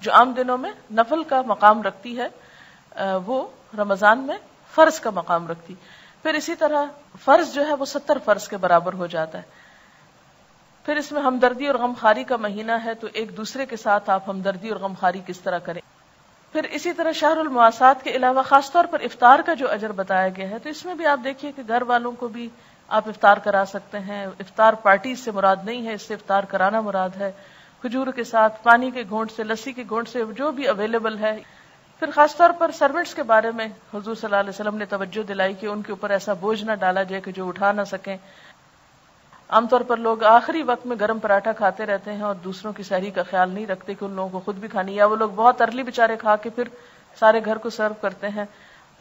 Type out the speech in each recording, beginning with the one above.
جو عام دنوں میں نفل کا مقام رکھتی ہے وہ رمضان میں فرض کا مقام رکھتی. پھر اسی طرح فرض جو ہے وہ 70 فرض کے برابر ہو جاتا ہے. پھر اس میں ہمدردی اور غمخواری کا مہینہ ہے تو ایک دوسرے کے ساتھ آپ ہمدردی اور غمخواری کس طرح کریں. پھر اسی طرح شہر المواسات کے علاوہ خاص طور پر افطار کا جو اجر بتایا گیا ہے تو اس میں بھی آپ دیکھیے کہ گھر والوں کو بھی آپ افطار کرا سکتے ہیں. افطار پارٹی سے مراد نہیں ہے, اس سے افطار کرانا مراد ہے. کھجور کے ساتھ, پانی کے گھونٹ سے, لسی کے گھونٹ سے, جو بھی اویلیبل ہے. پھر خاص طور پر سرونٹس کے بارے میں حضور صلی اللہ علیہ وسلم نے توجہ دلائی کہ ان کے اوپر ایسا بوجھ نہ ڈالا جائے کہ جو اٹھا نہ سکیں. عام طور پر لوگ آخری وقت میں گرم پراٹھا کھاتے رہتے ہیں اور دوسروں کی سحری کا خیال نہیں رکھتے کہ ان لوگوں کو خود بھی کھانی, یا وہ لوگ بہت ارلی بےچارے کھا کے پھر سارے گھر کو سرو کرتے ہیں.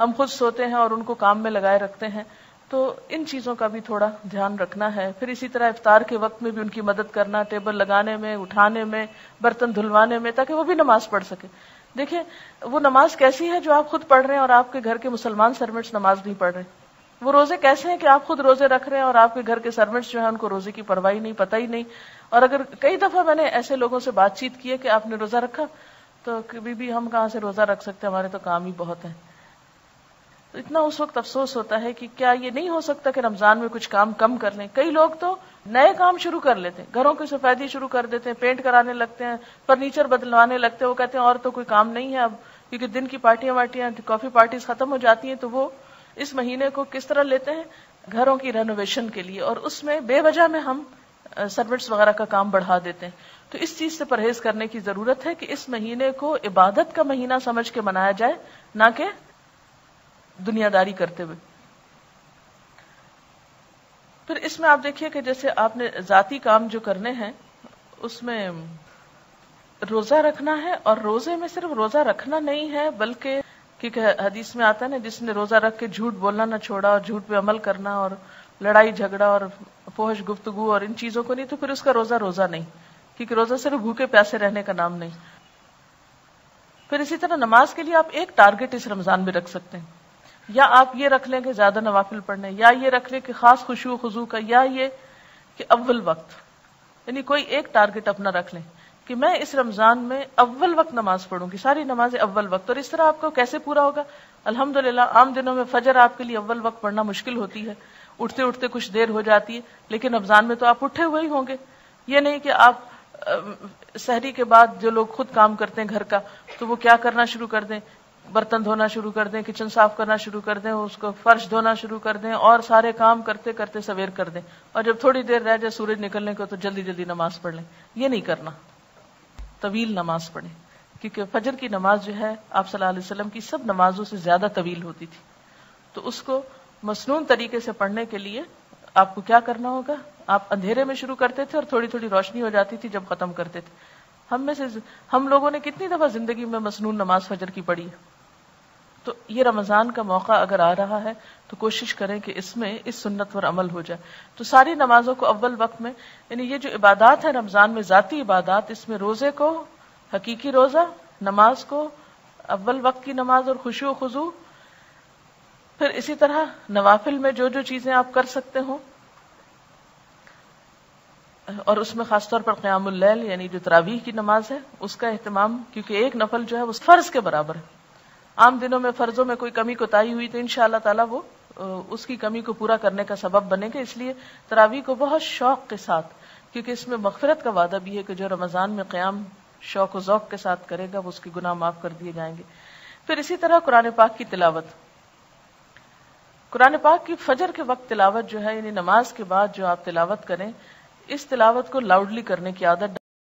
ہم خود سوتے ہیں اور ان کو کام میں لگائے رکھتے ہیں. تو ان چیزوں کا بھی تھوڑا دھیان رکھنا ہے. پھر اسی طرح افطار کے وقت میں بھی ان کی مدد کرنا, ٹیبل لگانے میں, اٹھانے میں, برتن دھلوانے میں, تاکہ وہ بھی نماز پڑھ سکے. دیکھیں وہ نماز کیسی ہے جو آپ خود پڑھ رہے ہیں اور آپ کے گھر کے مسلمان سرونٹس نماز نہیں پڑھ رہے. وہ روزے کیسے ہیں کہ آپ خود روزے رکھ رہے ہیں اور آپ کے گھر کے سرونٹس جو ہیں ان کو روزے کی پرواہ نہیں, پتہ ہی نہیں. اور اگر کئی دفعہ میں نے ایسے لوگوں سے بات چیت کی ہے کہ آپ نے روزہ رکھا, تو کبھی بھی ہم کہاں سے روزہ رکھ سکتے, ہمارے تو کام ہی بہت ہیں. تو اتنا اس وقت افسوس ہوتا ہے کہ کیا یہ نہیں ہو سکتا کہ رمضان میں کچھ کام کم کر لیں. کئی لوگ تو نئے کام شروع کر لیتے ہیں, گھروں کی سفیدی شروع کر دیتے ہیں, پینٹ کرانے لگتے ہیں, فرنیچر بدلوانے لگتے ہیں. وہ کہتے ہیں اور تو کوئی کام نہیں ہے اب, کیونکہ دن کی پارٹیاں وارٹیاں, کافی پارٹیز ختم ہو جاتی ہیں. تو وہ اس مہینے کو کس طرح لیتے ہیں, گھروں کی رینوویشن کے لیے, اور اس میں بے وجہ میں ہم سرونٹس وغیرہ کا کام بڑھا دیتے ہیں. تو اس چیز سے پرہیز کرنے کی ضرورت ہے کہ اس مہینے کو عبادت کا مہینہ سمجھ کے منایا جائے, نہ کہ دنیا داری کرتے ہوئے. پھر اس میں آپ دیکھیے کہ جیسے آپ نے ذاتی کام جو کرنے ہیں اس میں روزہ رکھنا ہے, اور روزے میں صرف روزہ رکھنا نہیں ہے بلکہ کیونکہ حدیث میں آتا ہے نا, جس نے روزہ رکھ کے جھوٹ بولنا نہ چھوڑا اور جھوٹ پہ عمل کرنا اور لڑائی جھگڑا اور فحش گفتگو اور ان چیزوں کو نہیں, تو پھر اس کا روزہ روزہ نہیں, کیونکہ روزہ صرف بھوکے پیاسے رہنے کا نام نہیں. پھر اسی طرح نماز کے لیے آپ ایک ٹارگٹ اس رمضان میں رکھ سکتے ہیں, یا آپ یہ رکھ لیں کہ زیادہ نوافل پڑھنے, یا یہ رکھ لیں کہ خاص خشوع و خضوع کا, یا یہ کہ اول وقت, یعنی کوئی ایک ٹارگٹ اپنا رکھ لیں کہ میں اس رمضان میں اول وقت نماز پڑھوں گی, ساری نمازیں اول وقت. اور اس طرح آپ کو کیسے پورا ہوگا؟ الحمدللہ عام دنوں میں فجر آپ کے لیے اول وقت پڑھنا مشکل ہوتی ہے, اٹھتے اٹھتے کچھ دیر ہو جاتی ہے, لیکن رمضان میں تو آپ اٹھے ہوئے ہی ہوں گے. یہ نہیں کہ آپ سحری کے بعد جو لوگ خود کام کرتے ہیں گھر کا, تو وہ کیا کرنا شروع کر دیں, برتن دھونا شروع کر دیں, کچن صاف کرنا شروع کر دیں, اس کو فرش دھونا شروع کر دیں, اور سارے کام کرتے کرتے سویر کر دیں, اور جب تھوڑی دیر رہ جائے سورج نکلنے کو تو جلدی جلدی نماز پڑھ لیں. یہ نہیں کرنا, طویل نماز پڑھیں, کیونکہ فجر کی نماز جو ہے آپ صلی اللہ علیہ وسلم کی سب نمازوں سے زیادہ طویل ہوتی تھی. تو اس کو مسنون طریقے سے پڑھنے کے لیے آپ کو کیا کرنا ہوگا, آپ اندھیرے میں شروع کرتے تھے اور تھوڑی تھوڑی روشنی ہو جاتی تھی جب ختم کرتے تھے. ہم لوگوں نے کتنی دفعہ زندگی میں مسنون نماز فجر کی پڑھی ہے. تو یہ رمضان کا موقع اگر آ رہا ہے تو کوشش کریں کہ اس میں اس سنت پر عمل ہو جائے. تو ساری نمازوں کو اول وقت میں, یعنی یہ جو عبادات ہے رمضان میں, ذاتی عبادات, اس میں روزے کو, حقیقی روزہ, نماز کو, اول وقت کی نماز اور خشوع و خضوع, پھر اسی طرح نوافل میں جو جو چیزیں آپ کر سکتے ہوں, اور اس میں خاص طور پر قیام اللیل یعنی جو تراویح کی نماز ہے اس کا اہتمام, کیونکہ ایک نفل جو ہے وہ فرض کے برابر ہے. عام دنوں میں فرضوں میں کوئی کمی کوتاہی ہوئی تو انشاءاللہ تعالی وہ اس کی کمی کو پورا کرنے کا سبب بنے گا. اس لیے تراویح کو بہت شوق کے ساتھ, کیونکہ اس میں مغفرت کا وعدہ بھی ہے کہ جو رمضان میں قیام شوق و ذوق کے ساتھ کرے گا وہ اس کے گناہ معاف کر دیے جائیں گے. پھر اسی طرح قرآن پاک کی تلاوت, قرآن پاک کی فجر کے وقت تلاوت جو ہے, یعنی نماز کے بعد جو آپ تلاوت کریں, اس تلاوت کو لاؤڈلی کرنے کی عادت